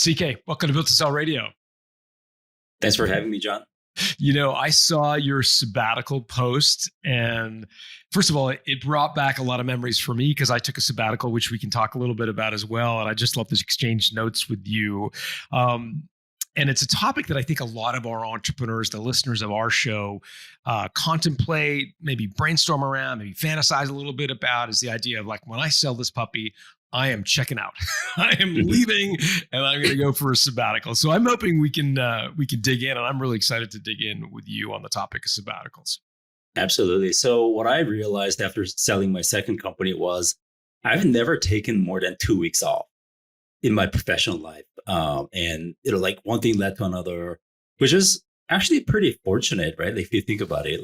CK, welcome to Built to Sell Radio. Thanks for having me, John. I saw your sabbatical post, and first of all, it brought back a lot of memories for me because I took a sabbatical, which we can talk a little bit about as well. And I just love to exchange notes with you. And it's a topic that I think a lot of our entrepreneurs, the listeners of our show, contemplate, maybe brainstorm around, maybe fantasize a little bit about, is the idea of like, when I sell this puppy, I am checking out. I am leaving, and I'm going to go for a sabbatical. So I'm hoping we can dig in, and I'm really excited to dig in with you on the topic of sabbaticals. Absolutely. So what I realized after selling my second company was I've never taken more than 2 weeks off in my professional life. And like one thing led to another, which is actually pretty fortunate, right? Like if you think about it,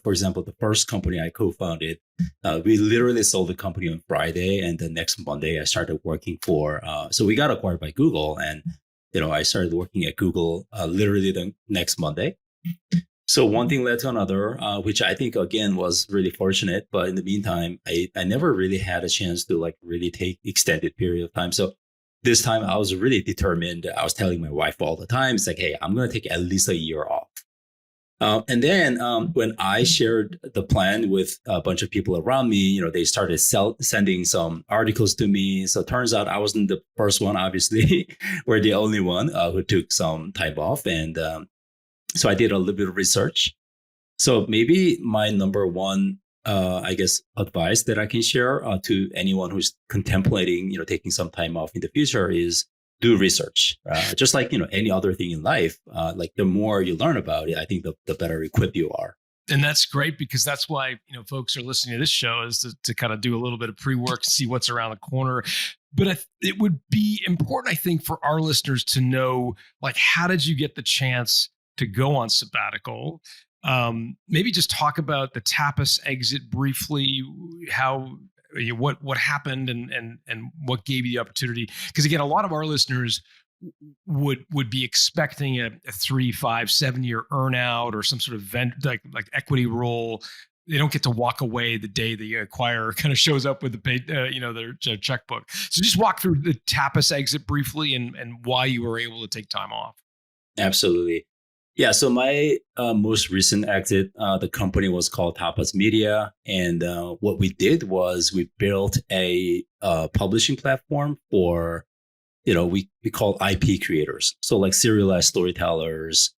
for example, the first company I co-founded, we literally sold the company on Friday, and the next Monday I started working for, so we got acquired by Google, and, I started working at Google literally the next Monday. So one thing led to another, which I think, again, was really fortunate. But in the meantime, I never really had a chance to really take extended period of time. So this time I was really determined. I was telling my wife all the time, it's like, hey, I'm going to take at least a year off. And then when I shared the plan with a bunch of people around me, they started sending some articles to me. So it turns out I wasn't the first one, obviously. We're the only one who took some time off. And so I did a little bit of research. So maybe my number one advice that I can share to anyone who's contemplating, taking some time off in the future is do research. Just like, any other thing in life, the more you learn about it, I think the better equipped you are. And that's great, because that's why, folks are listening to this show, is to kind of do a little bit of pre-work, see what's around the corner. But it would be important, I think, for our listeners to know, how did you get the chance to go on sabbatical? Maybe just talk about the Tapas exit briefly, how what happened and what gave you the opportunity. Because again, a lot of our listeners would be expecting a 3, 5, 7 year earnout or some sort of like equity role. They don't get to walk away the day the acquirer kind of shows up with the paid, their checkbook. So just walk through the Tapas exit briefly and why you were able to take time off. Absolutely. Yeah, so my most recent exit, the company was called Tapas Media. And what we did was we built a publishing platform for, we call IP creators. So like serialized storytellers,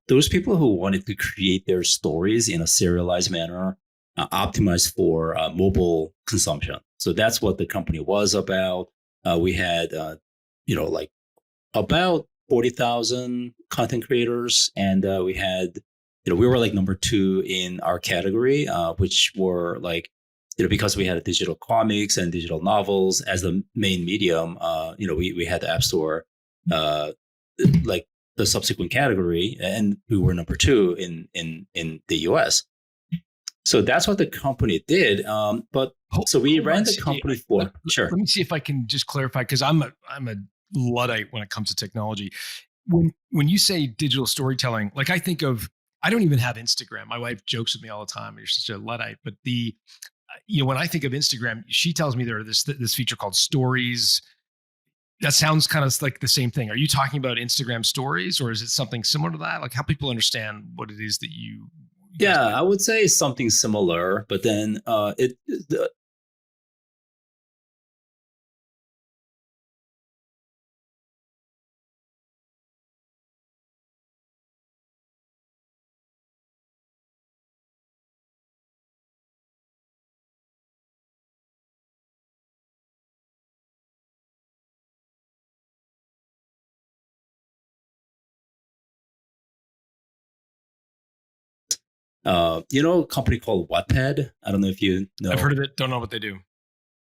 those people who wanted to create their stories in a serialized manner, optimized for mobile consumption. So that's what the company was about. We had, about 40,000 content creators. And we had, we were number 2 in our category, which were because we had digital comics and digital novels as the main medium, we had the App Store, the subsequent category, and we were number 2 in the US. So that's what the company did. So we ran the company for, sure. Let me see if I can just clarify, because I'm a Luddite when it comes to technology. When you say digital storytelling, I think of, I don't even have Instagram. My wife jokes with me all the time, you're such a Luddite. But when I think of Instagram, she tells me there's this feature called Stories. That sounds kind of like the same thing. Are you talking about Instagram Stories, or is it something similar to that? How people understand what it is that you yeah, I would say something similar, but then a company called Wattpad. I don't know if you know. I've heard of it. Don't know what they do.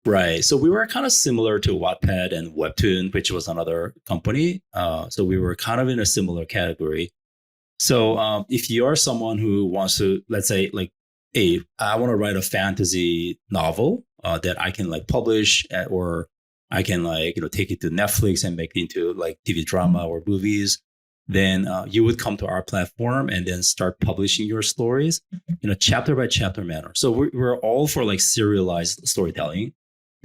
Right. So we were kind of similar to Wattpad and Webtoon, which was another company. So we were kind of in a similar category. So if you're someone who wants to, let's say, hey, I want to write a fantasy novel that I can publish, or I can take it to Netflix and make it into TV drama or movies, then you would come to our platform and then start publishing your stories in a chapter by chapter manner. So we're all for serialized storytelling.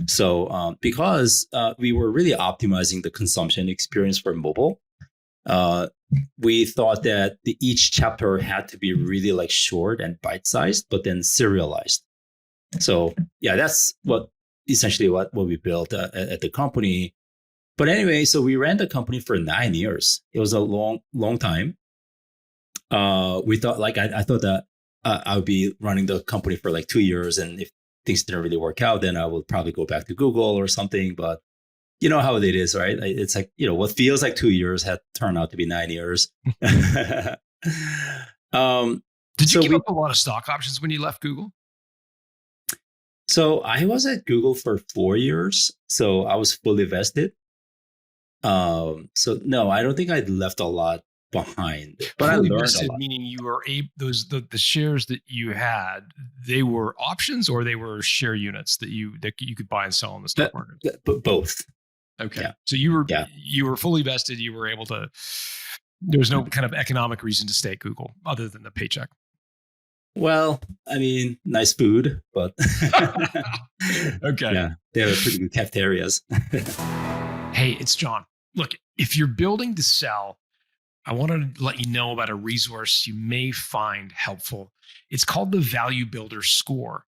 So because we were really optimizing the consumption experience for mobile, uh, we thought that each chapter had to be really like short and bite-sized, but then serialized. So yeah, that's what essentially what we built at the company. But anyway, so we ran the company for 9 years. It was a long time. We thought like I thought that I would be running the company for like 2 years, and if things didn't really work out, then I would probably go back to Google or something. But you know how it is, right? It's like, what feels like 2 years had turned out to be 9 years. um, Did you so give we up a lot of stock options when you left Google? so I was at Google for 4 years, so I was fully vested. So no, I don't think I left a lot behind, but I Fully learned a vested, lot. meaning you were able the shares that you had, they were options or they were share units that you could buy and sell in the stock market. But both. Okay, Yeah. so you Yeah. were fully vested. You were able to. There was no kind of economic reason to stay at Google other than the paycheck. Well, I mean, nice food, but Okay. yeah, they have pretty good cafeterias. Hey, it's John. Look, if you're building to sell, I want to let you know about a resource you may find helpful. It's called the Value Builder Score,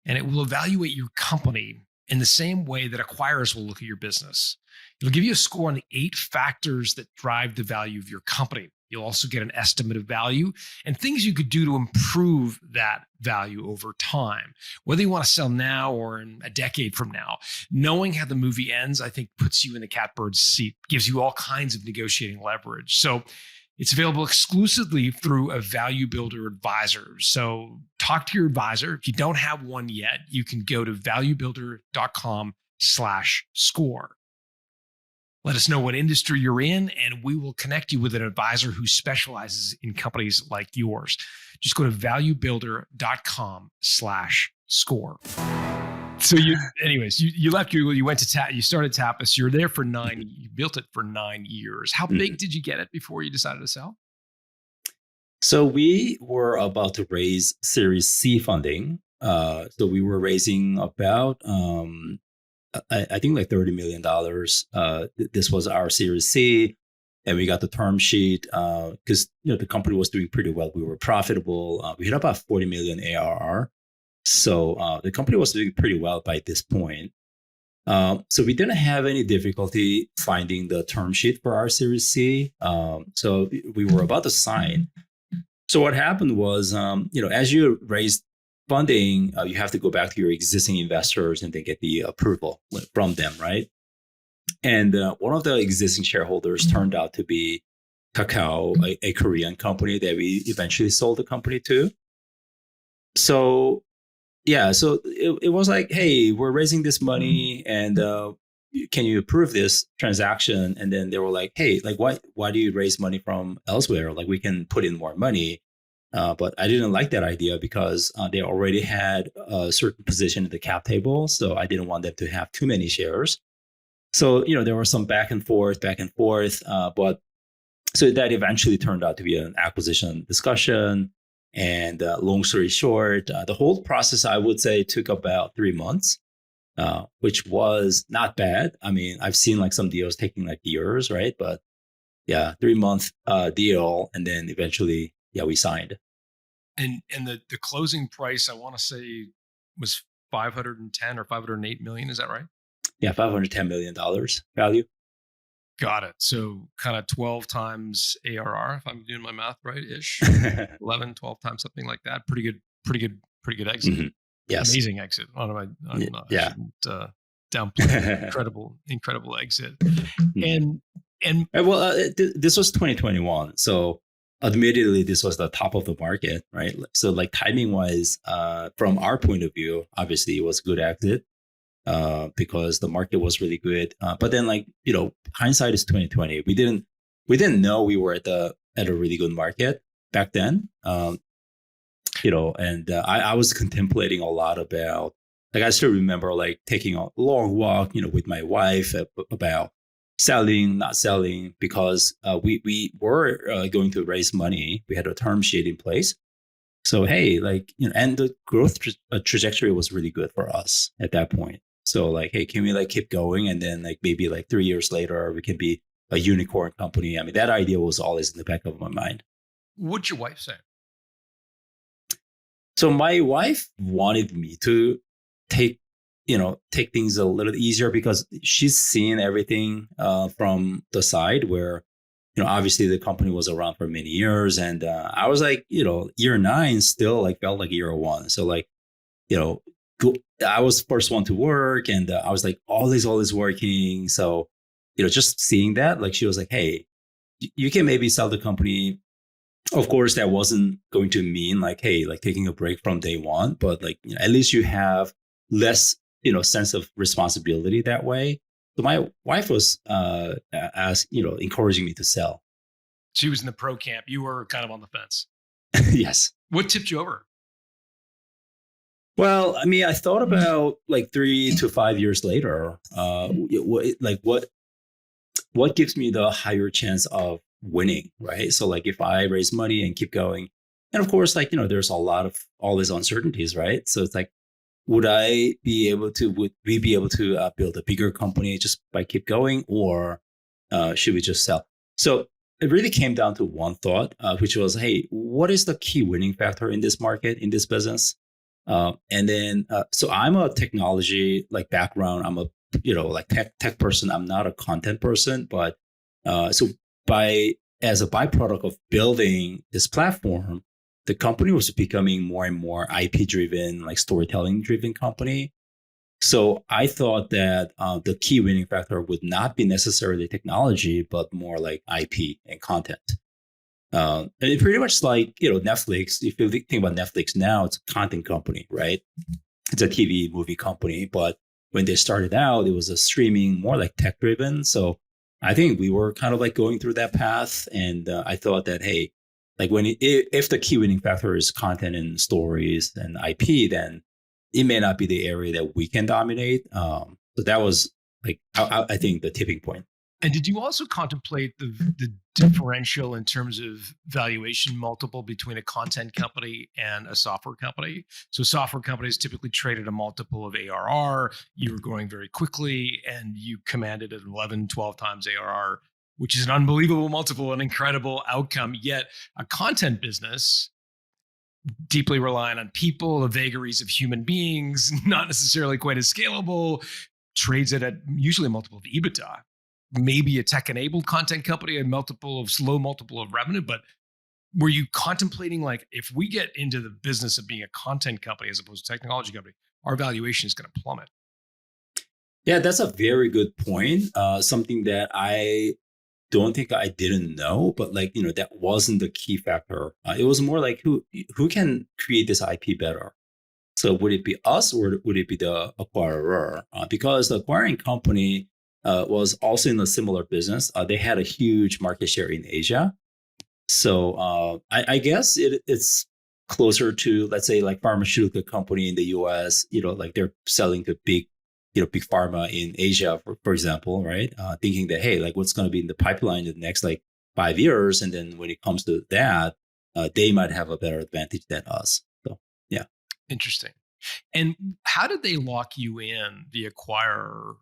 and it will evaluate your company in the same way that acquirers will look at your business. It'll give you a score on the 8 factors that drive the value of your company. You'll also get an estimate of value and things you could do to improve that value over time. Whether you want to sell now or in a decade from now, knowing how the movie ends, I think puts you in the catbird's seat, gives you all kinds of negotiating leverage. So it's available exclusively through a Value Builder advisor. So talk to your advisor. If you don't have one yet, you can go to valuebuilder.com/score. Let us know what industry you're in, and we will connect you with an advisor who specializes in companies like yours. Just go to valuebuilder.com/score. So you left Google, you went to you started Tapas, you were there for you built it for 9 years. How big did you get it before you decided to sell? So we were about to raise Series C funding. So we were raising about, I think like $30 million. This was our Series C, and we got the term sheet because the company was doing pretty well. We were profitable. We had about 40 million ARR. So the company was doing pretty well by this point. So we didn't have any difficulty finding the term sheet for our Series C. So we were about to sign. So what happened was, as you raise funding, you have to go back to your existing investors and then get the approval from them, right? And one of the existing shareholders turned out to be Kakao, a Korean company that we eventually sold the company to. So yeah, so it was like, hey, we're raising this money, and can you approve this transaction? And then they were like, hey, like why do you raise money from elsewhere? Like we can put in more money. But I didn't like that idea because they already had a certain position at the cap table. So I didn't want them to have too many shares. So, there was some back and forth. But so that eventually turned out to be an acquisition discussion. And long story short, the whole process, I would say, took about 3 months, which was not bad. I mean, I've seen like some deals taking like years, right? But yeah, 3 month deal. And then eventually, yeah, we signed. And the closing price, I want to say, was 510 or 508 million. Is that right? Yeah, $510 million value. Got it. So kind of 12 times ARR, if I'm doing my math right, ish. 11, 12 times, something like that. Pretty good exit. Mm-hmm. Yes. Amazing exit. I shouldn't downplay incredible exit. And well, this was 2021. So admittedly, this was the top of the market, right? So like timing wise, from our point of view, obviously it was a good exit. Because the market was really good, but then hindsight is 2020. We didn't know we were at a really good market back then. And I was contemplating a lot about, like, I still remember like taking a long walk, with my wife about selling, not selling, because we were going to raise money. We had a term sheet in place. So hey, and the growth trajectory was really good for us at that point. So like, hey, can we like keep going? And then like maybe like 3 years later, we can be a unicorn company. I mean, that idea was always in the back of my mind. What'd your wife say? So my wife wanted me to take, take things a little easier because she's seen everything from the side where, obviously the company was around for many years. And I was like, year 9 still like felt like year 1. So like, you know, I was first one to work and I was like always working. So, just seeing that, like she was like, hey, you can maybe sell the company. Of course, that wasn't going to mean like, hey, like taking a break from day one, but like, at least you have less, sense of responsibility that way. So my wife was, encouraging me to sell. She was in the pro camp. You were kind of on the fence. Yes. What tipped you over? Well, I mean, I thought about like 3 to 5 years later, what gives me the higher chance of winning, right? So like if I raise money and keep going, and of course, like, there's a lot of all these uncertainties, right? So it's like, would we be able to build a bigger company just by keep going, or should we just sell? So it really came down to one thought, which was, hey, what is the key winning factor in this market, in this business? So I'm a technology like background. I'm a like tech person. I'm not a content person, but so by as a byproduct of building this platform, the company was becoming more and more IP driven, like storytelling driven company. So I thought that the key winning factor would not be necessarily technology, but more like IP and content. And it pretty much like, Netflix. If you think about Netflix now, it's a content company, right? It's a TV movie company. But when they started out, it was a streaming, more like tech driven. So I think we were kind of like going through that path. And I thought that, hey, like if the key winning factor is content and stories and IP, then it may not be the area that we can dominate. So that was like, I think the tipping point. And did you also contemplate the differential in terms of valuation multiple between a content company and a software company? So software companies typically trade at a multiple of ARR. You were growing very quickly and you commanded at 11, 12 times ARR, which is an unbelievable multiple, an incredible outcome. Yet a content business, deeply reliant on people, the vagaries of human beings, not necessarily quite as scalable, trades it at usually a multiple of EBITDA. Maybe a tech-enabled content company, a low multiple of revenue. But were you contemplating like, if we get into the business of being a content company as opposed to technology company, our valuation is going to plummet? Yeah, that's a very good point. Something that I don't think I didn't know, but like, that wasn't the key factor. It was more like who can create this IP better. So would it be us or would it be the acquirer? Because the acquiring company was also in a similar business. They had a huge market share in Asia. So I guess it's closer to, let's say, like pharmaceutical company in the US, like they're selling to big pharma in Asia, for example, right? Thinking that, hey, like what's going to be in the pipeline in the next like 5 years. And then when it comes to that, they might have a better advantage than us. So, yeah. Interesting. And how did they lock you in, the acquirer?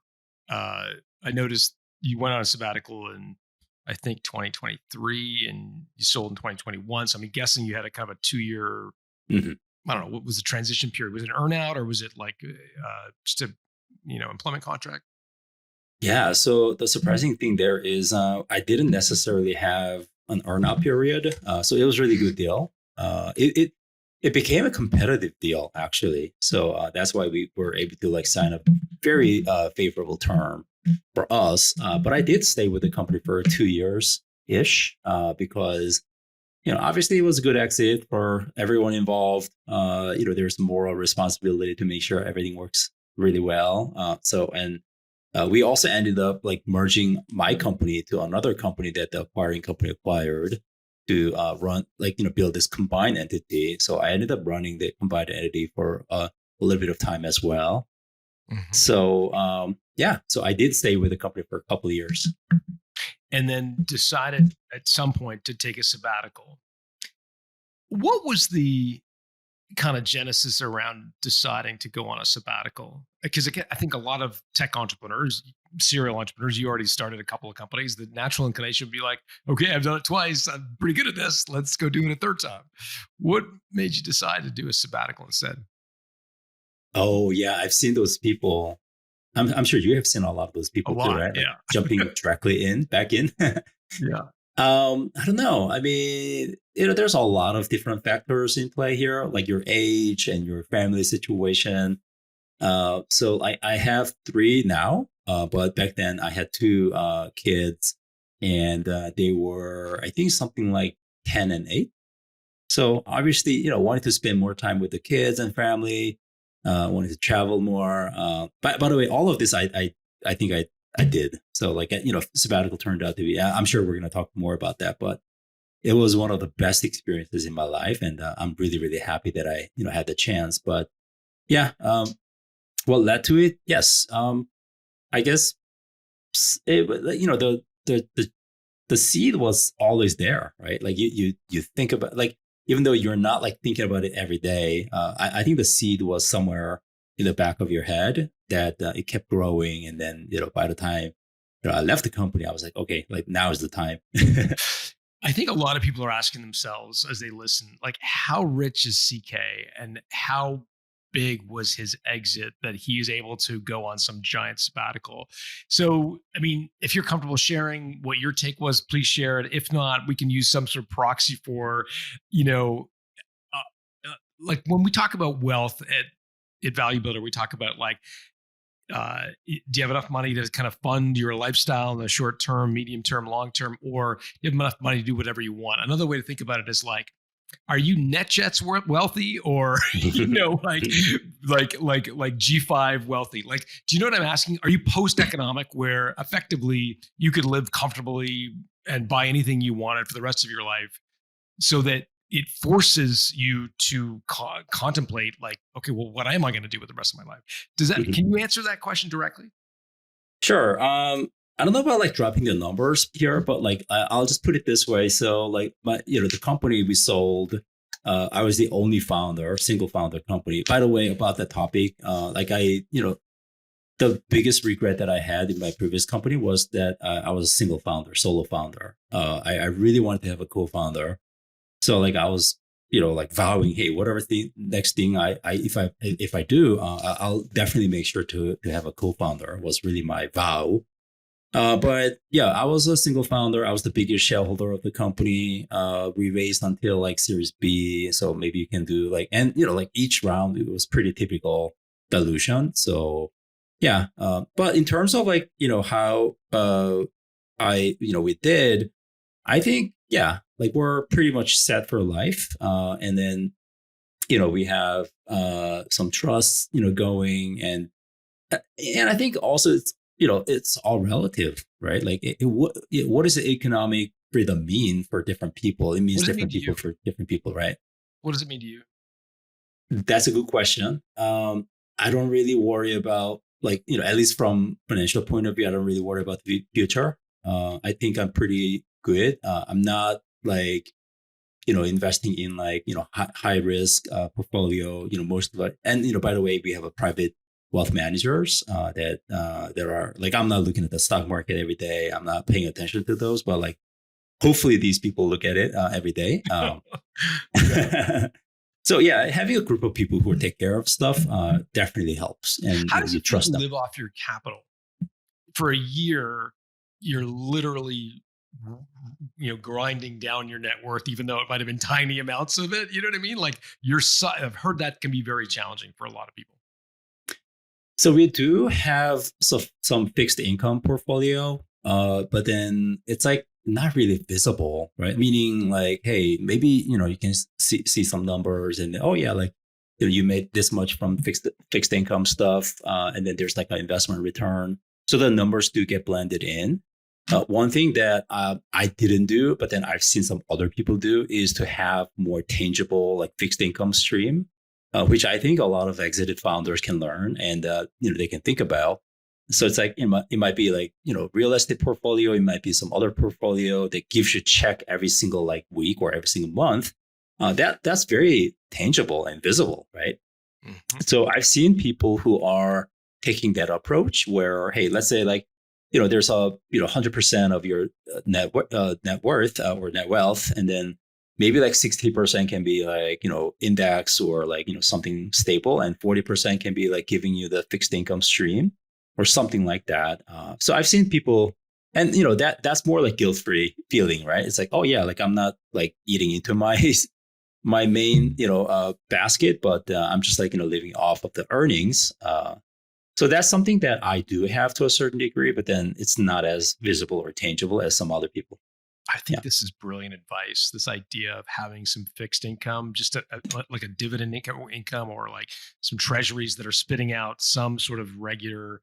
I noticed you went on a sabbatical in, I think, 2023 and you sold in 2021. So I'm guessing you had a kind of a 2-year, Mhm. I don't know, what was the transition period? Was it an earnout or was it like just a, employment contract? Yeah. So the surprising thing there is I didn't necessarily have an earnout period. So it was a really good deal. It became a competitive deal actually. So that's why we were able to like sign a very favorable term for us. But I did stay with the company for 2 years ish because obviously it was a good exit for everyone involved. There's moral responsibility to make sure everything works really well. We also ended up like merging my company to another company that the acquiring company acquired to run like build this combined entity. So I ended up running the combined entity for a little bit of time as well. Mhm. So so I did stay with the company for a couple of years. And then decided at some point to take a sabbatical. What was the kind of genesis around deciding to go on a sabbatical? because again, I think a lot of tech entrepreneurs, serial entrepreneurs, you already started a couple of companies. The natural inclination would be like, okay, I've done it twice. I'm pretty good at this. Let's go do it a third time. What made you decide to do a sabbatical instead? Oh yeah, I've seen those people. I'm sure you have seen a lot of those A people too, lot. right? Like Yeah. jumping directly back in. Yeah. I don't know. I mean, there's a lot of different factors in play here, like your age and your family situation. So I have three now, but back then I had two kids, and they were, I think, something like 10 and 8. So obviously, wanted to spend more time with the kids and family, wanted to travel more. By the way, all of this I think I did. So like, sabbatical turned out to be, I'm sure we're going to talk more about that, but it was one of the best experiences in my life. And I'm really, really happy that I, had the chance. But yeah, what led to it? Yes. I guess, the seed was always there, right? Like you think about, like, even though you're not like thinking about it every day, I think the seed was somewhere in the back of your head that it kept growing, and then by the time I left the company, I was like, okay, like now is the time. I think a lot of people are asking themselves as they listen, like, how rich is CK and how big was his exit that he is able to go on some giant sabbatical? So, I mean, if you're comfortable sharing what your take was, please share it. If not, we can use some sort of proxy for, you know, like when we talk about wealth at Value Builder, we talk about like, do you have enough money to kind of fund your lifestyle in the short term, medium term, long term, or do you have enough money to do whatever you want? Another way to think about it is like, are you NetJets wealthy, or like G5 wealthy? Like, do you know what I'm asking? Are you post economic, where effectively you could live comfortably and buy anything you wanted for the rest of your life, so that it forces you to contemplate, like, okay, well, what am I going to do with the rest of my life? Does that, can you answer that question directly? Sure. I don't know about like dropping the numbers here, but like I'll just put it this way. So like the company we sold, I was the only founder, single founder company. By the way, about that topic, the biggest regret that I had in my previous company was that I was a single founder, solo founder. I really wanted to have a co-founder. So like I was, like vowing, hey, whatever the next thing if I do, I'll definitely make sure to have a co-founder, was really my vow. But yeah, I was a single founder. I was the biggest shareholder of the company. We raised until like Series B. So maybe you can do like, and like each round, it was pretty typical dilution. So yeah. But in terms of like, how we did, I think, yeah, like we're pretty much set for life. And then, we have some trust, going, and I think also it's all relative, right? Like what does the economic freedom mean for different people? It means different people for different people, right? What does it mean to you? That's a good question. I don't really worry about, like, at least from financial point of view, I don't really worry about the future. I think I'm pretty good. I'm not like, investing in like, high risk portfolio, most of it. And, by the way, we have a private wealth managers that there are, like, I'm not looking at the stock market every day. I'm not paying attention to those, but like, hopefully these people look at it every day. So yeah, having a group of people who take care of stuff definitely helps. And how does you it feel trust to them. live off your capital for a year? You're literally, grinding down your net worth, even though it might have been tiny amounts of it. You know what I mean? Like I've heard that can be very challenging for a lot of people. So we do have some fixed income portfolio, but then it's like not really visible, right? Meaning like, hey, maybe, you can see some numbers and, oh yeah, like, you made this much from fixed income stuff. And then there's like an investment return. So the numbers do get blended in. One thing that I didn't do, but then I've seen some other people do, is to have more tangible, like, fixed income stream, which I think a lot of exited founders can learn, and they can think about. So it's like it might be like, real estate portfolio. It might be some other portfolio that gives you check every single like week or every single month. That's very tangible and visible, right? Mm-hmm. So I've seen people who are taking that approach where, hey, let's say like, there's a 100% of your net worth or net wealth, and then maybe like 60% can be like index or like something stable, and 40% can be like giving you the fixed income stream or something like that. So I've seen people, and that's more like guilt-free feeling, right? It's like, oh yeah, like I'm not like eating into my main basket, but I'm just like living off of the earnings. So that's something that I do have to a certain degree, but then it's not as visible or tangible as some other people. I think this is brilliant advice. This idea of having some fixed income, just like a dividend income, or like some treasuries that are spitting out some sort of regular.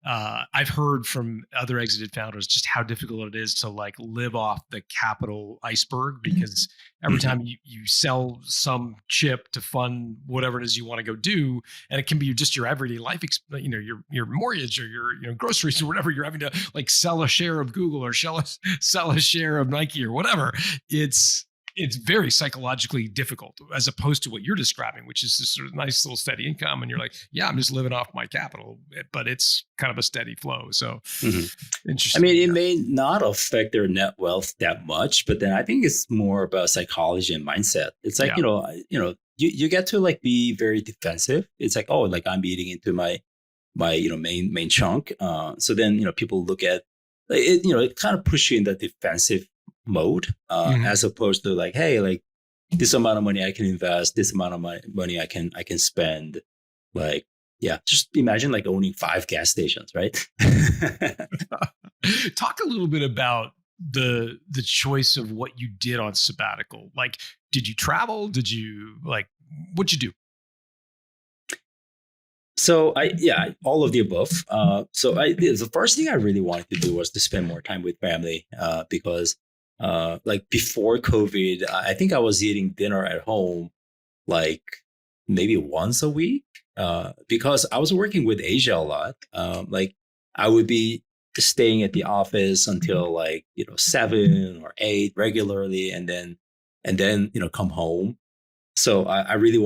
I've heard from other exited founders just how difficult it is to like live off the capital iceberg, because every time you sell some chip to fund whatever it is you want to go do, and it can be just your everyday life, your mortgage or your groceries or whatever, you're having to like sell a share of Google or sell a share of Nike or whatever. It's very psychologically difficult, as opposed to what you're describing, which is this sort of nice little steady income. And you're like, yeah, I'm just living off my capital, but it's kind of a steady flow. So interesting. I mean, it may not affect their net wealth that much, but then I think it's more about psychology and mindset. It's like, you get to like be very defensive. It's like, oh, like I'm eating into my main chunk. So then, people look at it, it kind of pushes you in the defensive mode, as opposed to like, hey, like this amount of money I can invest, this amount of money I can spend. Like, yeah, just imagine like owning 5 gas stations, right? Talk a little bit about the choice of what you did on sabbatical. Like, did you travel? Did you what'd you do? So all of the above. The first thing I really wanted to do was to spend more time with family, because like before COVID, I think I was eating dinner at home like maybe once a week, because I was working with Asia a lot. Like I would be staying at the office until like 7 or 8 regularly, and then come home. So I really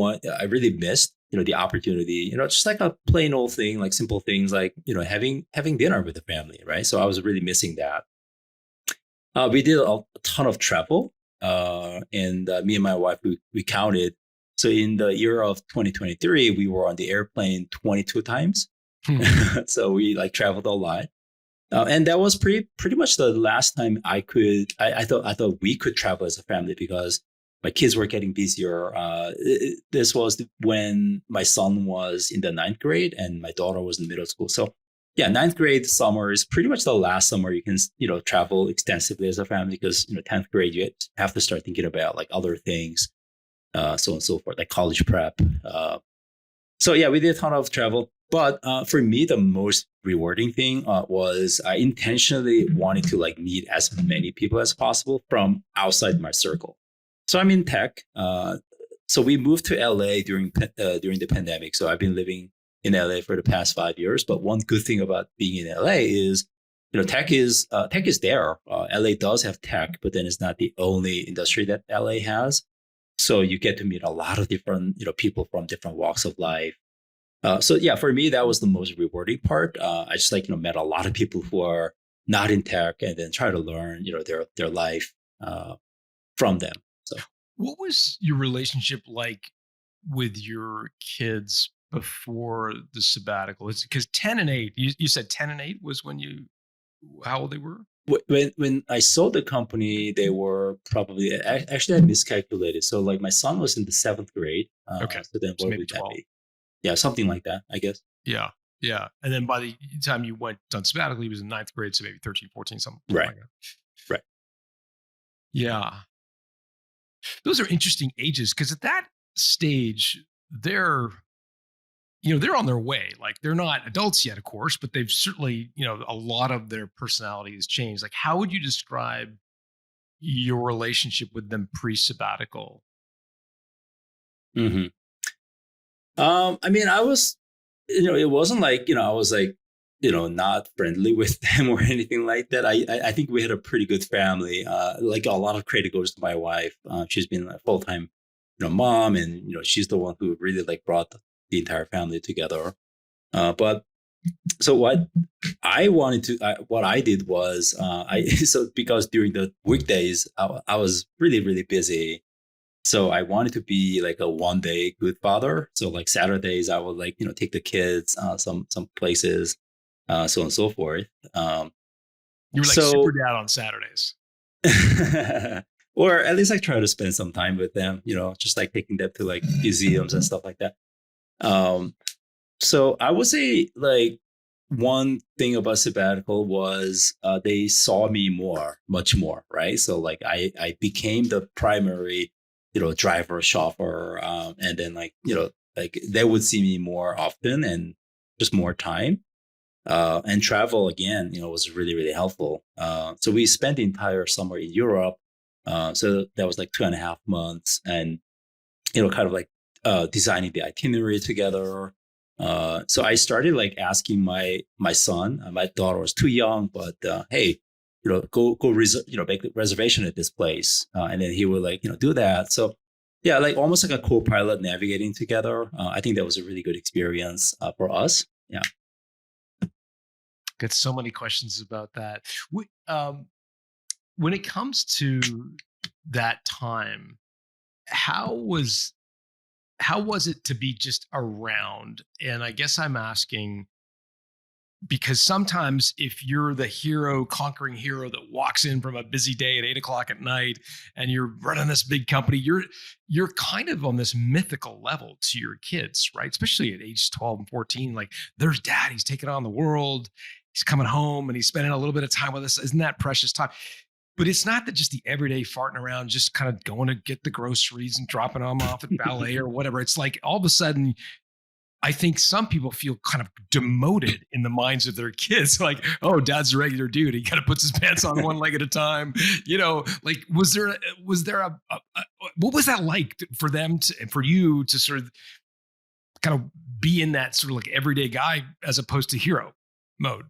missed the opportunity, just like a plain old thing, like simple things like having dinner with the family, right? So I was really missing that. We did a ton of travel, and me and my wife, we counted. So in the year of 2023, we were on the airplane 22 times. So we like traveled a lot, and that was pretty much the last time I thought we could travel as a family, because my kids were getting busier. This was when my son was in the 9th grade and my daughter was in middle school. So yeah, 9th grade summer is pretty much the last summer you can, travel extensively as a family, because, 10th grade, you have to start thinking about like other things, so on and so forth, like college prep. So yeah, we did a ton of travel. But for me, the most rewarding thing was I intentionally wanted to like meet as many people as possible from outside my circle. So I'm in tech. So we moved to LA during the pandemic. So I've been living in LA for the past 5 years. But one good thing about being in LA is, tech is there. LA does have tech, but then it's not the only industry that LA has. So you get to meet a lot of different, people from different walks of life. So yeah, for me, that was the most rewarding part. I just met a lot of people who are not in tech, and then try to learn, their life from them. So what was your relationship like with your kids before the sabbatical? It's because 10 and 8, you said 10 and 8 was how old they were? When I sold the company, they were probably, actually I miscalculated. So like my son was in the 7th grade. Okay. So then what maybe would that 12. be? Yeah, something like that, I guess. Yeah. Yeah. And then by the time you went on sabbatical, he was in 9th grade. So maybe 13, 14, something Right. like that. Right. Yeah. Those are interesting ages, because at that stage, they're on their way. Like, they're not adults yet, of course, but they've certainly, a lot of their personality has changed. Like, how would you describe your relationship with them pre-sabbatical? Mm-hmm. I mean, I was, it wasn't like, I was like, not friendly with them or anything like that. I think we had a pretty good family. Like a lot of credit goes to my wife. She's been a full-time, mom, and she's the one who really like brought the entire family together. But So what I did was, so because during the weekdays, I was really, really busy. So I wanted to be like a 1 day good father. So like Saturdays, I would like, take the kids, some places, so on and so forth. You were like super So, dad on Saturdays. or at least I try to spend some time with them, just like taking them to like museums and stuff like that. Um, so I would say like one thing about sabbatical was they saw me much more, right? So like I became the primary, driver, chauffeur, and then like they would see me more often and just more time. And travel again, was really, really helpful. So we spent the entire summer in Europe. So that was like 2.5 months, and kind of like designing the itinerary together. So I started like asking my son. My daughter was too young, but hey, make a reservation at this place, and then he would like do that. So yeah, like almost like a co-pilot navigating together. I think that was a really good experience for us. Yeah. Get so many questions about that. When it comes to that time, how was it to be just around? And I guess I'm asking because sometimes if you're the hero, conquering hero that walks in from a busy day at 8 o'clock at night and you're running this big company, you're kind of on this mythical level to your kids, right? Especially at age 12 and 14. Like, there's dad, he's taking on the world, he's coming home and he's spending a little bit of time with us. Isn't that precious time? But it's not that just the everyday farting around, just kind of going to get the groceries and dropping them off at ballet or whatever. It's like all of a sudden, I think some people feel kind of demoted in the minds of their kids. Like, oh, dad's a regular dude. He kind of puts his pants on one leg at a time. Like, was there what was that like for them for you to sort of kind of be in that sort of like everyday guy as opposed to hero mode?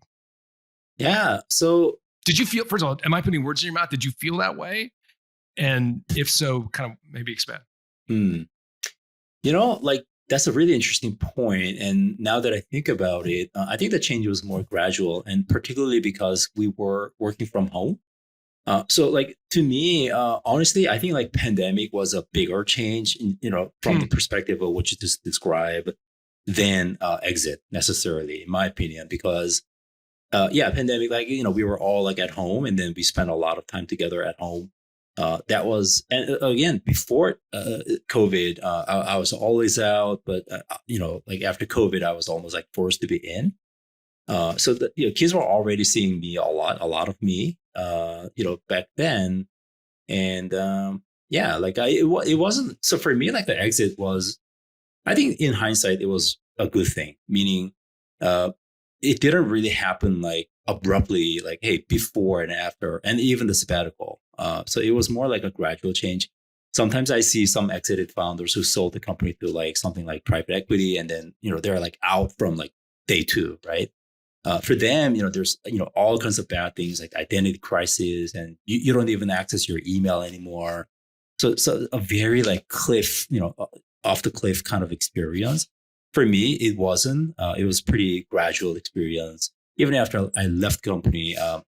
Yeah. So Did you feel, first of all, am I putting words in your mouth? Did you feel that way? And if so, kind of maybe expand. hmm, like that's a really interesting point. And now that I think about it, I think the change was more gradual, and particularly because we were working from home. So like to me, honestly, I think like pandemic was a bigger change, from the perspective of what you just described than exit necessarily, in my opinion, because yeah, pandemic, like, we were all like at home, and then we spent a lot of time together at home. That was, and again, before COVID, I was always out, but like after COVID, I was almost like forced to be in. So the kids were already seeing me a lot of me, back then, and yeah, like it wasn't, so for me, like the exit was, I think in hindsight, it was a good thing, meaning uh, it didn't really happen like abruptly, like, hey, before and after, and even the sabbatical. So it was more like a gradual change. Sometimes I see some exited founders who sold the company to like something like private equity, and then, they're like out from like day two, right? For them, there's, all kinds of bad things like identity crisis, and you don't even access your email anymore. So a very like cliff, off the cliff kind of experience. For me, it wasn't. It was pretty gradual experience. Even after I left company, I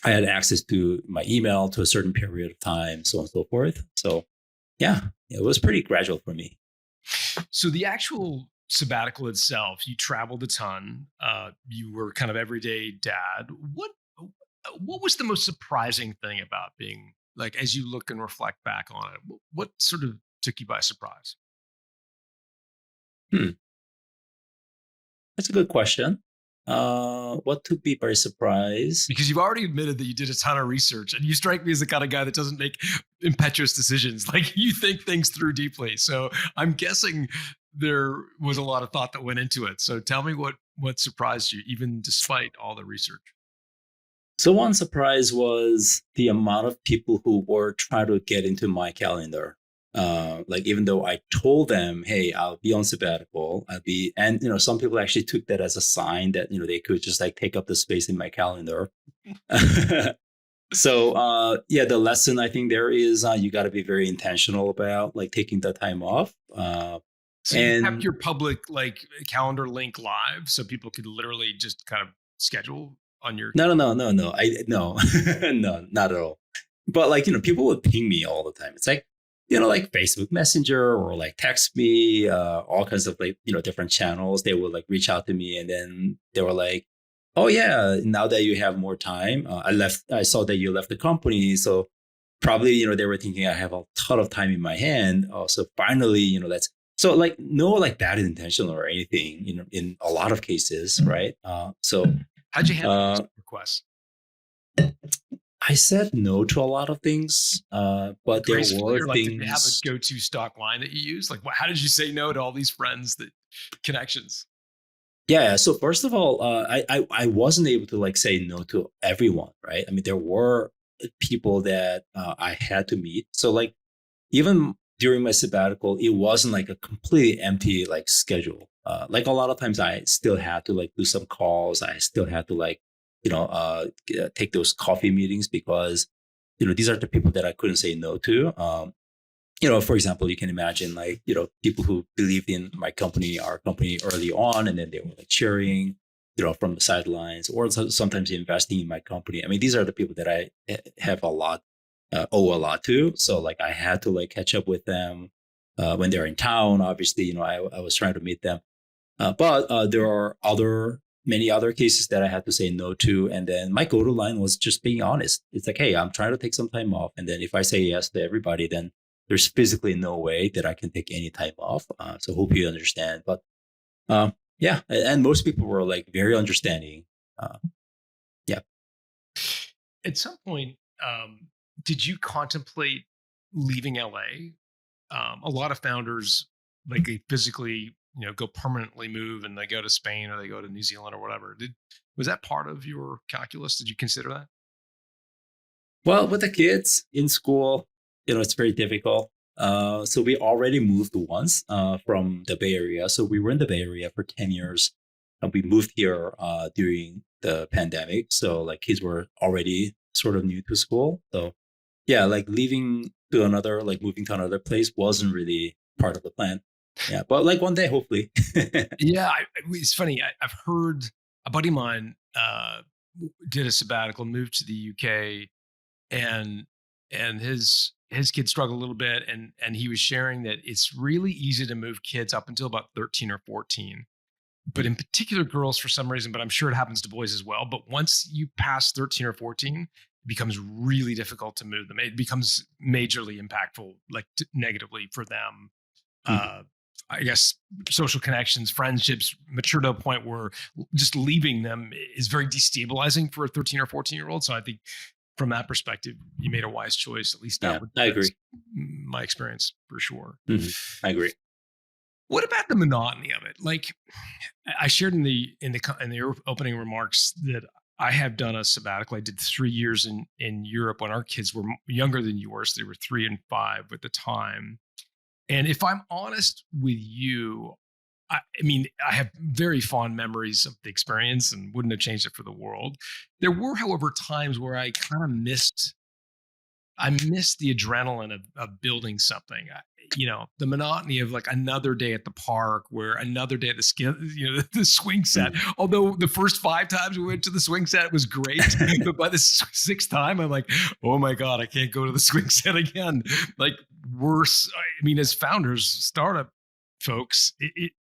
had access to my email to a certain period of time, so on and so forth. So yeah, it was pretty gradual for me. So the actual sabbatical itself, you traveled a ton. You were kind of everyday dad. What was the most surprising thing about being, like, as you look and reflect back on it? What sort of took you by surprise? Hmm, that's a good question. What took me by surprise? Because you've already admitted that you did a ton of research, and you strike me as the kind of guy that doesn't make impetuous decisions. Like, you think things through deeply. So I'm guessing there was a lot of thought that went into it. So tell me what surprised you, even despite all the research. So one surprise was the amount of people who were trying to get into my calendar. Like even though I told them, "Hey, I'll be on sabbatical," and some people actually took that as a sign that they could just like take up the space in my calendar. So yeah, the lesson I think there is, you got to be very intentional about like taking the time off. So you kept And your public like calendar link live so people could literally just kind of schedule on your. no. No, no, not at all. But like, people would ping me all the time. It's like, like Facebook Messenger or like text me, all kinds of like, different channels. They would like reach out to me and then they were like, oh yeah, now that you have more time, I saw that you left the company. So probably, they were thinking I have a ton of time in my hand. So finally, that's so like no like bad intention or anything, in a lot of cases, right? How'd you handle those Uh, requests? I said no to a lot of things, but there Gracefully, were or like, did you have a things. go-to stock line that you use? Like, how did you say no to all these friends that connections? Yeah. So first of all, I wasn't able to like say no to everyone, right? I mean, there were people that I had to meet. So like even during my sabbatical, it wasn't like a completely empty like schedule. Like a lot of times, I still had to like do some calls. I still had to like take those coffee meetings because these are the people that I couldn't say no to. For example, you can imagine like, people who believed in our company early on, and then they were like cheering, from the sidelines, or sometimes investing in my company. I mean, these are the people that I have owe a lot to. So like I had to like catch up with them when they're in town. Obviously, I was trying to meet them. But there are many other cases that I had to say no to. And then my go to line was just being honest. It's like, hey, I'm trying to take some time off. And then if I say yes to everybody, then there's physically no way that I can take any time off. So hope you understand. But yeah, and most people were like very understanding. Uh, yeah. At some point, did you contemplate leaving LA? A lot of founders like they physically, go permanently move and they go to Spain or they go to New Zealand or whatever. Was that part of your calculus? Did you consider that? Well, with the kids in school, it's very difficult. So we already moved once from the Bay Area. So we were in the Bay Area for 10 years. And we moved here during the pandemic. So like kids were already sort of new to school. So yeah, like moving to another place wasn't really part of the plan. Yeah, but like one day, hopefully. Yeah, it's funny. I've heard a buddy of mine did a sabbatical, moved to the UK, and his kids struggle a little bit, and he was sharing that it's really easy to move kids up until about 13 or 14, but in particular girls for some reason, but I'm sure it happens to boys as well. But once you pass 13 or 14, it becomes really difficult to move them. It becomes majorly impactful, like negatively for them. Mhm. uh I guess social connections, friendships mature to a point where just leaving them is very destabilizing for a 13 or 14-year-old. So I think from that perspective, you made a wise choice. At least Yeah, I that's agree. my experience for sure. Mhm. I agree. What about the monotony of it? Like I shared in the opening remarks that I have done a sabbatical. I did 3 years in Europe when our kids were younger than yours. They were 3 and 5 at the time. And if I'm honest with you, I mean, I have very fond memories of the experience and wouldn't have changed it for the world. There were, however, times where I missed the adrenaline of building something. The monotony of like another day at the park, where another day at the swing set. Mhm. Although the first 5 times we went to the swing set was great, but by the sixth time, I'm like, oh my god, I can't go to the swing set again. Like worse. I mean, as founders, startup folks,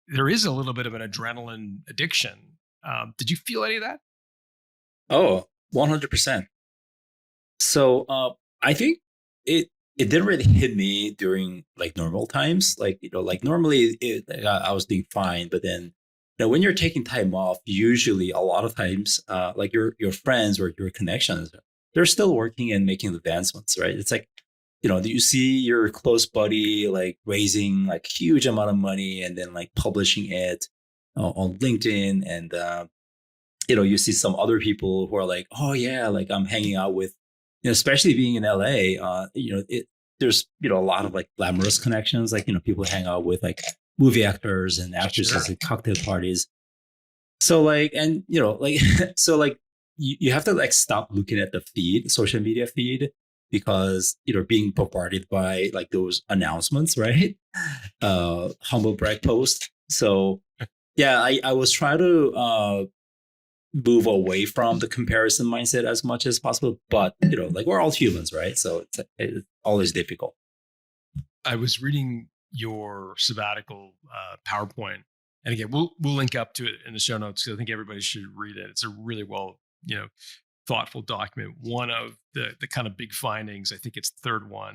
there is a little bit of an adrenaline addiction. Did you feel any of that? Oh, 100%. So I think it didn't really hit me during like normal times. Like like normally I was doing fine, but then when you're taking time off, usually a lot of times like your friends or your connections, they're still working and making advancements, right? It's like you see your close buddy like raising like huge amount of money and then like publishing it on LinkedIn, and you see some other people who are like, oh yeah, like I'm hanging out with, especially being in LA, there's, a lot of like glamorous connections. Like, people hang out with like movie actors and Sure. actresses at cocktail parties. So like, and like, so like you have to like stop looking at the social media feed because being bombarded by like those announcements, right? Humble brag post. So yeah, I was trying to move away from the comparison mindset as much as possible, but like we're all humans, right? So it's always difficult. I was reading your sabbatical PowerPoint, and again, we'll link up to it in the show notes because I think everybody should read it. It's a really well, thoughtful document. One of the kind of big findings, I think it's the third one.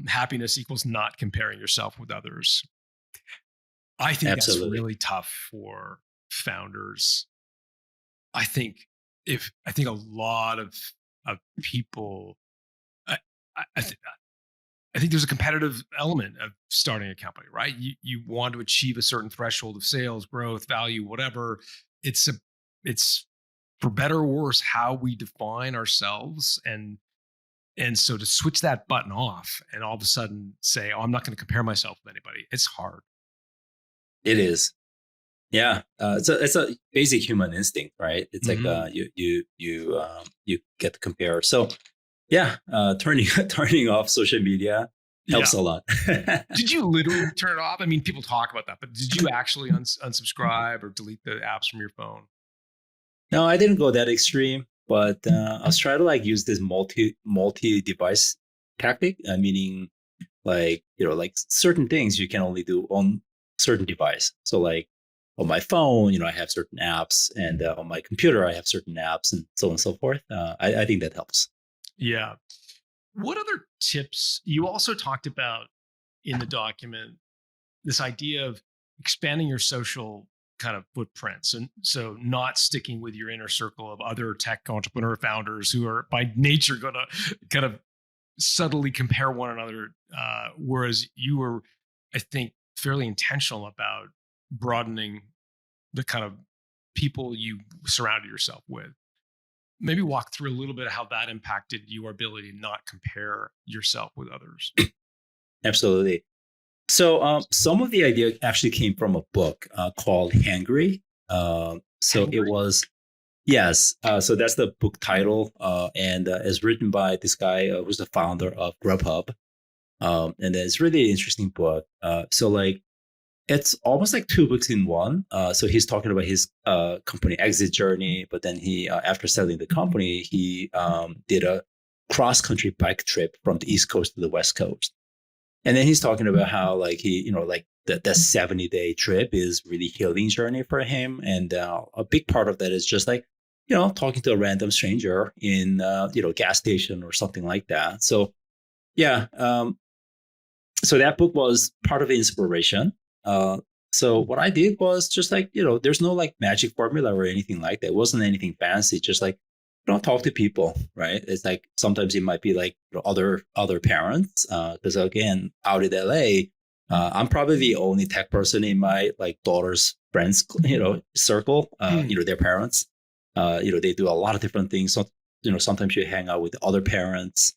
Happiness equals not comparing yourself with others. I think that's Absolutely. really tough for founders. I think a lot of people. I, I, th- I think there's a competitive element of starting a company, right? You want to achieve a certain threshold of sales, growth, value, whatever. It's for better or worse how we define ourselves, and so to switch that button off and all of a sudden say, "Oh, I'm not going to compare myself with anybody," it's hard. It is. Yeah, it's a basic human instinct, right? It's like Mhm. you get to compare. So yeah, turning turning off social media Yeah. helps a lot. Did you literally turn it off? I mean, people talk about that, but did you actually unsubscribe or delete the apps from your phone? No, I didn't go that extreme, but I was trying to like use this multi device tactic, meaning like like certain things you can only do on certain device. So like on my phone, I have certain apps, and on my computer I have certain apps, and so on and so forth. I think that helps. Yeah. What other tips? You also talked about in the document this idea of expanding your social kind of footprints, and so not sticking with your inner circle of other tech entrepreneur founders who are by nature going to kind of subtly compare one another, whereas you were, I think, fairly intentional about broadening the kind of people you surrounded yourself with. Maybe walk through a little bit of how that impacted your ability to not compare yourself with others. Absolutely. So some of the idea actually came from a book called Hangry. So it Hangry? was yes. So that's the book title, and it's written by this guy who's the founder of Grubhub. And it's really interesting book. So like it's almost like two books in one. So he's talking about his company exit journey, but then he after selling the company, he did a cross country bike trip from the East Coast to the West Coast. And then he's talking about how like he, like the 70-day trip is really healing journey for him. And a big part of that is just like, talking to a random stranger in, gas station or something like that. So yeah. So that book was part of the inspiration. Uh, so what I did was just like, there's no like magic formula or anything like that. It wasn't anything fancy. Just like, talk to people, right? It's like sometimes it might be like other parents, because again, out in LA, I'm probably the only tech person in my like daughter's friends, circle. Their parents, they do a lot of different things. So, sometimes you hang out with other parents,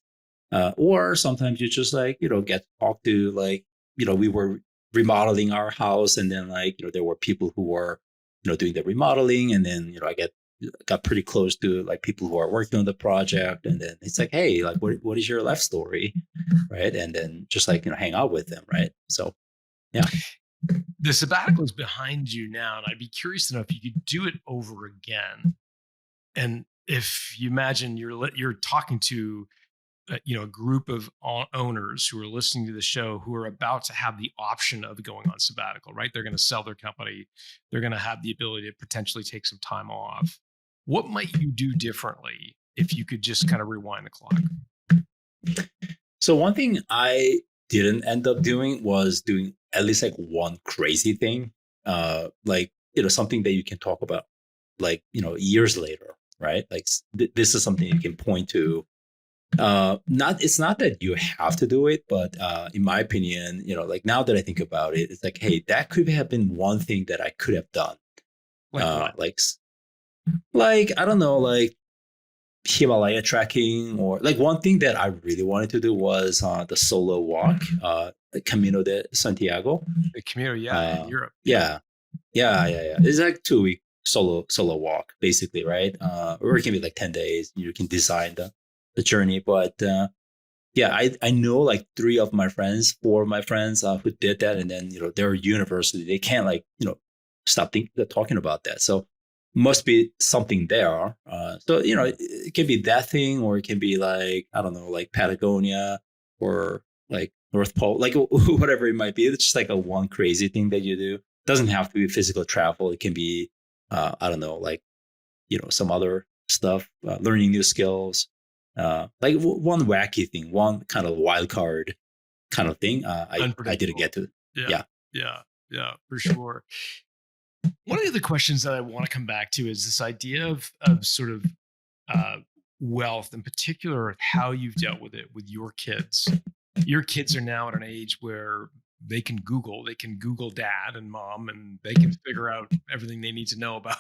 or sometimes you just like, get to talk to like, we were remodeling our house, and then like, there were people who were, doing the remodeling, and then, I got pretty close to like people who are working on the project. And then it's like, hey, like, what is your life story? Right. And then just like, hang out with them. Right. So, yeah. The sabbatical is behind you now, and I'd be curious to know if you could do it over again. And if you imagine you're talking to a group of owners who are listening to the show who are about to have the option of going on sabbatical, right? They're going to sell their company. They're going to have the ability to potentially take some time off. What might you do differently if you could just kind of rewind the clock? So one thing I didn't end up doing was doing at least like one crazy thing, like, something that you can talk about like, years later, right? Like this is something you can point to. Not It's not that you have to do it, but in my opinion, like now that I think about it, it's like, hey, that could have been one thing that I could have done. Like what? Like I don't know, like Himalaya trekking, or like one thing that I really wanted to do was the solo walk, Camino de Santiago. The community, yeah, in Uh, Europe, yeah. yeah, yeah. It's like 2 week solo walk, basically, right? Or it can be like 10 days. You can design the journey. But yeah, I know like four of my friends who did that, and then they're university, they can't like stop talking about that. So must be something there. So it can be that thing, or it can be like I don't know, like Patagonia or like North Pole, like whatever it might be. It's just like a one crazy thing that you do. Doesn't have to be physical travel. It can be I don't know, like some other stuff, learning new skills, like one wacky thing, one kind of wild card kind of thing. I didn't Unpredictable. get to. Yeah. Yeah. Yeah, for sure. One of the other questions that I want to come back to is this idea of sort of uh, wealth, in particular, how you've dealt with it with your kids. Your kids are now at an age where they can Google dad and mom, and they can figure out everything they need to know about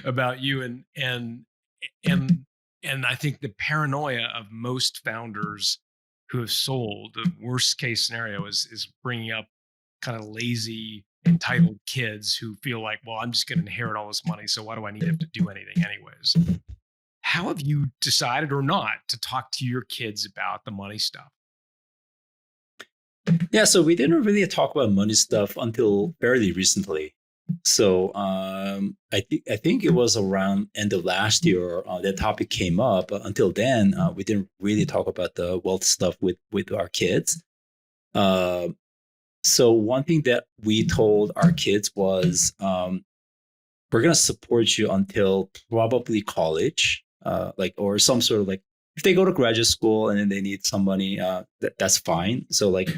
about you. And and I think the paranoia of most founders who have sold, the worst case scenario is bringing up kind of lazy, entitled kids who feel like, well, I'm just going to inherit all this money, so why do I need to do anything anyways? How have you decided or not to talk to your kids about the money stuff? Yeah, so we didn't really talk about money stuff until fairly recently. So I think it was around end of last year that topic came up. Until then, we didn't really talk about the wealth stuff with our kids. Uh, so one thing that we told our kids was we're gonna support you until probably college, like or some sort of like if they go to graduate school and then they need some money, that's fine. So like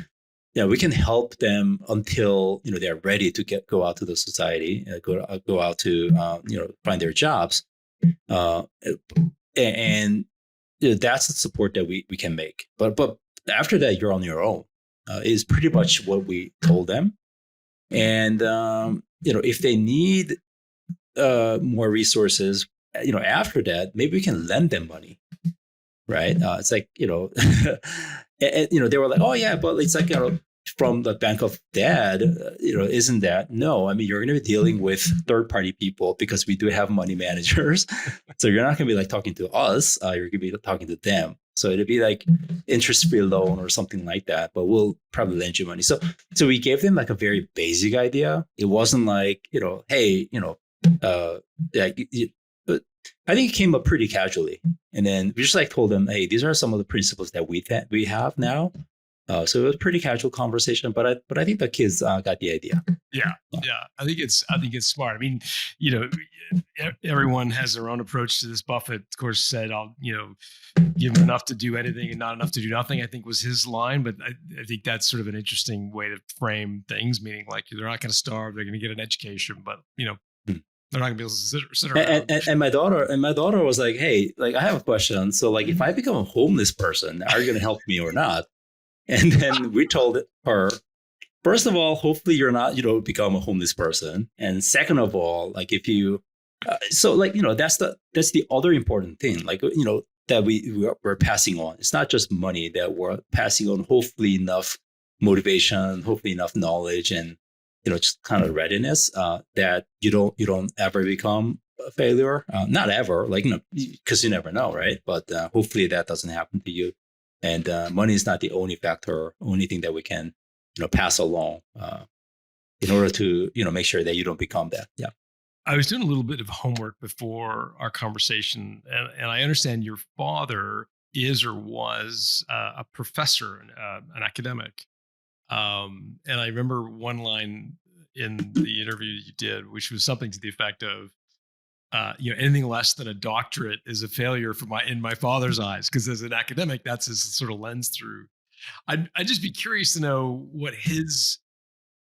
yeah, we can help them until they're ready to go out to the society, go out to find their jobs, uh, and that's the support that we can make. But after that, you're on your own. Is pretty much what we told them. And if they need more resources, after that, maybe we can lend them money, right? It's like and they were like, oh yeah, but it's like from the bank of dad, isn't that? No, I mean, you're going to be dealing with third party people because we do have money managers. So you're not going to be like talking to us. You're going to be talking to them. So it'd be like interest free loan or something like that, but we'll probably lend you money. So we gave them like a very basic idea. It wasn't like, hey, like, but I think it came up pretty casually. And then we just like told them, hey, these are some of the principles that we have now. So it was a pretty casual conversation, but I think the kids got the idea. Yeah, yeah. I think it's smart. I mean, everyone has their own approach to this. Buffett, of course, said, "I'll give them enough to do anything and not enough to do nothing." I think was his line, but I think that's sort of an interesting way to frame things. Meaning, like they're not going to starve; they're going to get an education, but they're not going to be able to sit around. And my daughter was like, hey, like I have a question. So like, if I become a homeless person, are you going to help me or not? And then we told her, first of all, hopefully you're not, become a homeless person. And second of all, like if you, so like, that's the other important thing, like, that we're passing on. It's not just money that we're passing on, hopefully enough motivation, hopefully enough knowledge and, just kind of readiness that you don't ever become a failure. Not ever, like, because you never know, right? But hopefully that doesn't happen to you. And money is not the only factor, only thing that we can, pass along in order to, make sure that you don't become that. Yeah. I was doing a little bit of homework before our conversation, and I understand your father is or was a professor, an academic. And I remember one line in the interview you did, which was something to the effect of, anything less than a doctorate is a failure in my father's eyes, because as an academic, that's his sort of lens through. I'd just be curious to know what his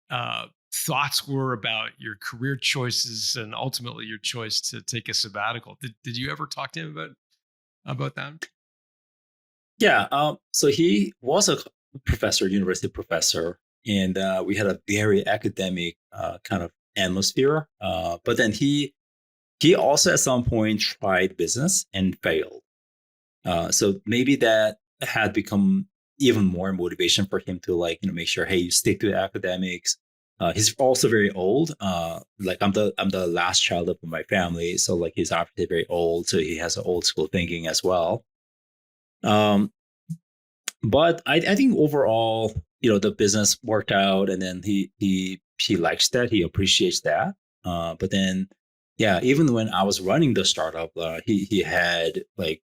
thoughts were about your career choices and ultimately your choice to take a sabbatical. Did you ever talk to him about that? Yeah. So he was a professor, university professor, and we had a very academic kind of atmosphere. But then he also at some point tried business and failed. So maybe that had become even more motivation for him to like, make sure, hey, you stick to academics. He's also very old. Like I'm the last child of my family, so like he's obviously very old. So he has an old school thinking as well. Um, but I think overall, the business worked out, and then he likes that, he appreciates that. But then, yeah, even when I was running the startup, he had like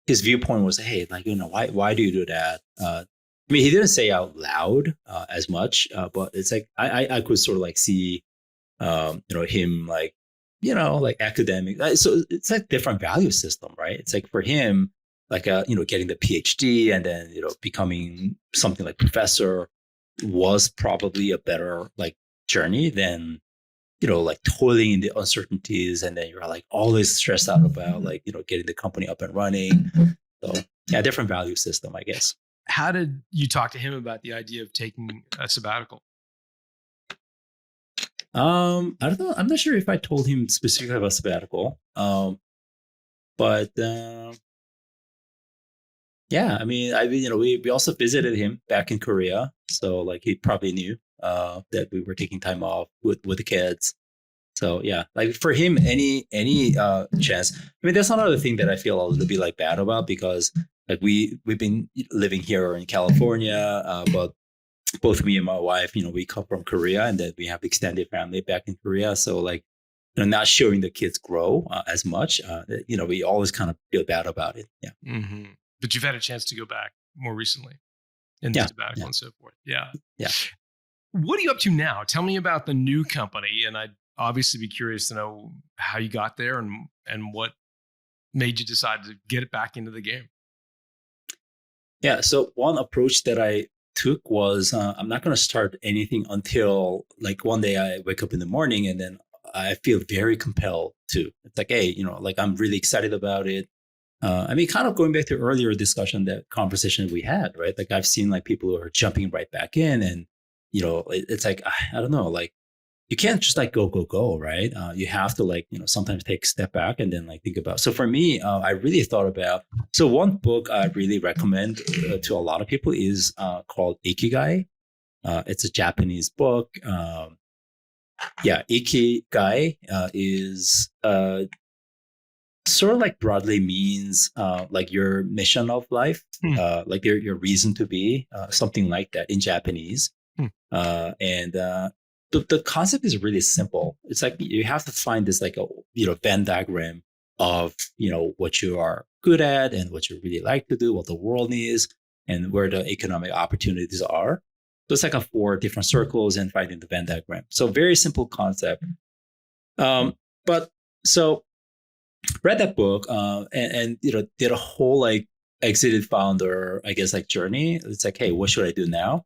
his viewpoint was, hey, like why do you do that? I mean, he didn't say out loud as much, but it's like I could sort of like see him like like academic. So it's like different value system, right? It's like for him, like getting the PhD and then becoming something like professor was probably a better like journey than like toiling in the uncertainties, and then you're like always stressed out about like getting the company up and running. So yeah, different value system, I guess. How did you talk to him about the idea of taking a sabbatical? I don't know. I'm not sure if I told him specifically about sabbatical. But yeah, I mean, we also visited him back in Korea, so like he probably knew that we were taking time off with the kids. So yeah, like for him, any chance. I mean, that's another thing that I feel a little bit like bad about, because like we've been living here in California, but both me and my wife, we come from Korea, and then we have extended family back in Korea. So like, not showing the kids grow as much, we always kind of feel bad about it. Yeah. Mm-hmm. But you've had a chance to go back more recently in the Yeah. sabbatical and so forth. Yeah. Yeah. What are you up to now? Tell me about the new company, and I'd obviously be curious to know how you got there and what made you decide to get it back into the game. Yeah. So one approach that I took was I'm not going to start anything until like one day I wake up in the morning and then I feel very compelled to. It's like, hey, like I'm really excited about it. I mean, kind of going back to earlier discussion, that conversation we had, right? Like I've seen like people who are jumping right back in, and it's like I don't know, like you can't just like go, right? You have to like sometimes take a step back and then like think about. So for me, I really thought about. So one book I really recommend to a lot of people is called Ikigai. It's a Japanese book. Yeah, Ikigai is sort of like broadly means like your mission of life, Hmm. like your reason to be, something like that in Japanese. Hmm. And the concept is really simple. It's like you have to find this like a Venn diagram of what you are good at and what you really like to do, what the world needs, and where the economic opportunities are. So it's like a 4 different circles and finding the Venn diagram. So very simple concept. But so read that book and did a whole like exited founder, I guess, like journey. It's like, hey, what should I do now?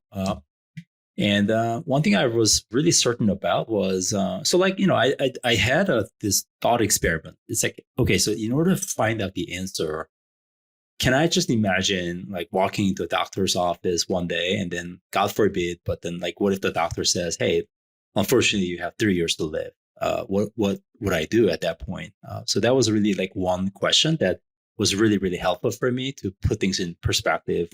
And one thing I was really certain about was so like I had this thought experiment. It's like, okay, so in order to find out the answer, can I just imagine like walking into a doctor's office one day and then, God forbid, but then like, what if the doctor says, hey, unfortunately, you have 3 years to live? What would I do at that point? So that was really like one question that was really, really helpful for me to put things in perspective.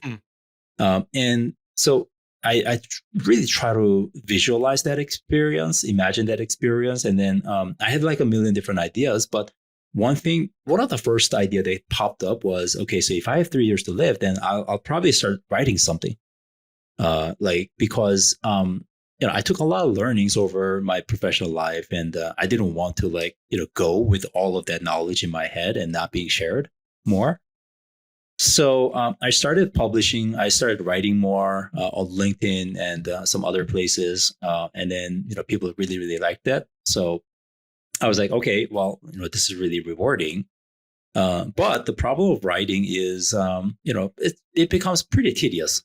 And so I really try to visualize that experience, imagine that experience. And then I had like a million different ideas, but one of the first idea that popped up was, okay, so if I have 3 years to live, then I'll probably start writing something. Like, because, I took a lot of learnings over my professional life, and I didn't want to like, go with all of that knowledge in my head and not being shared more. So I started publishing. I started writing more on LinkedIn and some other places, and then people really, really liked that. So I was like, okay, well, this is really rewarding. But the problem of writing is, it becomes pretty tedious.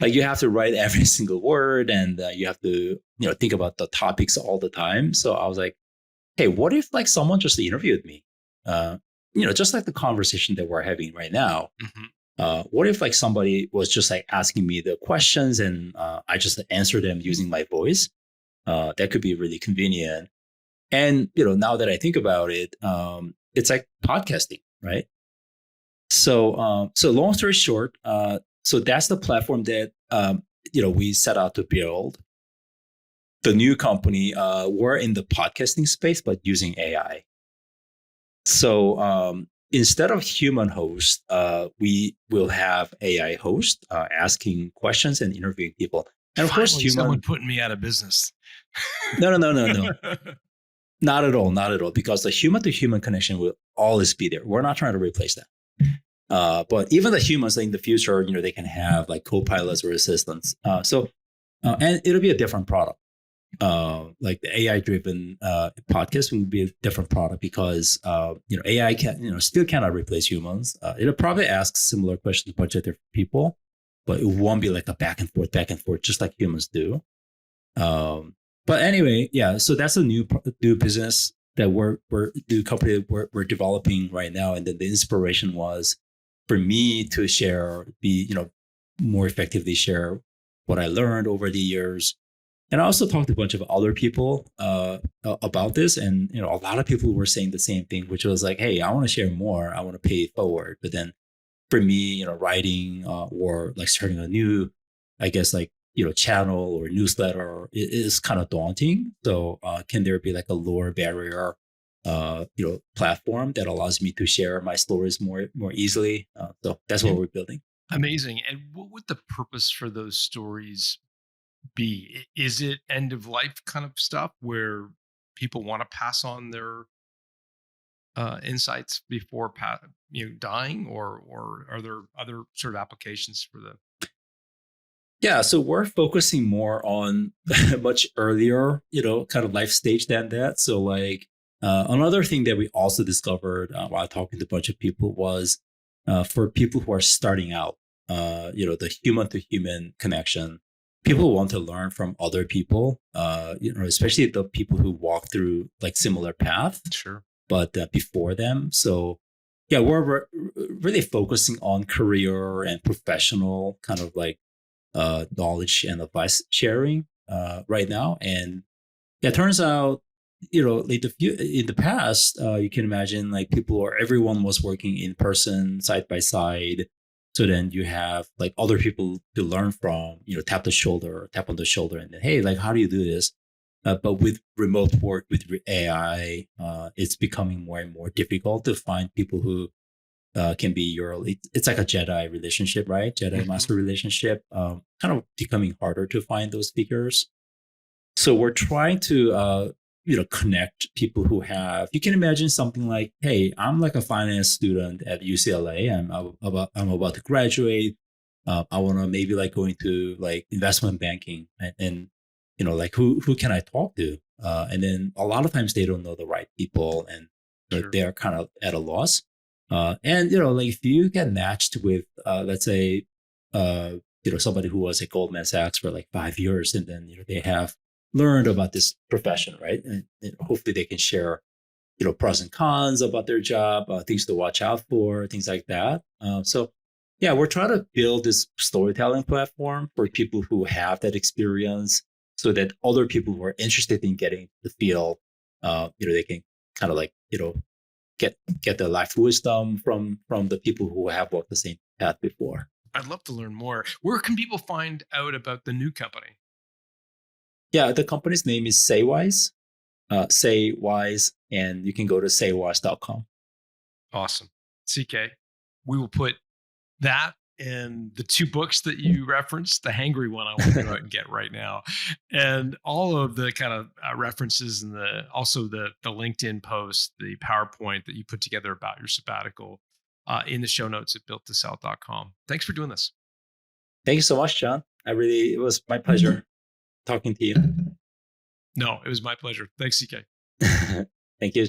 Like you have to write every single word, and you have to think about the topics all the time. So I was like, hey, what if like someone just interviewed me? Just like the conversation that we're having right now. What if like somebody was just like asking me the questions, and I just answer them using my voice? That could be really convenient. And now that I think about it, it's like podcasting, right? So long story short, so that's the platform that we set out to build. The new company, we're in the podcasting space, but using AI. So instead of human host, we will have AI host asking questions and interviewing people. And of course, Finally, someone human. putting me out of business. No. Not at all. Not at all. Because the human to human connection will always be there. We're not trying to replace that. But even the humans in the future, they can have like co-pilots or assistants. And it'll be a different product. Like the AI driven podcast will be a different product because AI can still cannot replace humans. It'll probably ask similar questions to a bunch of different people, but it won't be like a back and forth, just like humans do. But anyway, yeah. So that's a new business that we're the company that we're developing right now, and then the inspiration was for me to more effectively share what I learned over the years. And I also talked to a bunch of other people about this, and a lot of people were saying the same thing, which was like, "Hey, I want to share more. I want to pay it forward." But then, for me, writing or like starting a new, I guess, like channel or newsletter is kind of daunting. So, can there be like a lower barrier, platform that allows me to share my stories more easily? So that's what we're building. Amazing. And what would the purpose for those stories be? Is it end of life kind of stuff where people want to pass on their insights before dying, or are there other sort of applications for the? Yeah, so we're focusing more on much earlier, kind of life stage than that. So like another thing that we also discovered while talking to a bunch of people was for people who are starting out, the human to human connection. People want to learn from other people, especially the people who walk through like similar path, Sure. but before them. So yeah, we're really focusing on career and professional kind of like knowledge and advice sharing right now. And yeah, it turns out, like in the past, you can imagine like everyone was working in person, side by side. So then you have like other people to learn from, tap on the shoulder, and then, hey, like, how do you do this? But with remote work, with AI, it's becoming more and more difficult to find people who can be it's like a Jedi relationship, right? Jedi Mhm. master relationship, kind of becoming harder to find those figures. So we're trying to, connect people who you can imagine something like, hey, I'm like a finance student at UCLA. I'm about to graduate. I want to maybe like go into like investment banking and like who can I talk to? And then a lot of times they don't know the right people, and Sure. they are kind of at a loss. And like if you get matched with, let's say, somebody who was at Goldman Sachs for like 5 years, and then they have learned about this profession, right? And hopefully they can share, pros and cons about their job, things to watch out for, things like that. So yeah, we're trying to build this storytelling platform for people who have that experience, so that other people who are interested in getting the field, they can kind of like, get the life wisdom from the people who have walked the same path before. I'd love to learn more. Where can people find out about the new company? Yeah, the company's name is Saywise, Say Wise, and you can go to saywise.com. Awesome. CK, we will put that and the two books that you referenced, the hangry one I want to go out and get right now, and all of the kind of references, and also the LinkedIn post, the PowerPoint that you put together about your sabbatical, in the show notes at builttosell.com. Thanks for doing this. Thank you so much, John. It was my pleasure talking to you. No, it was my pleasure. Thanks, CK. Thank you.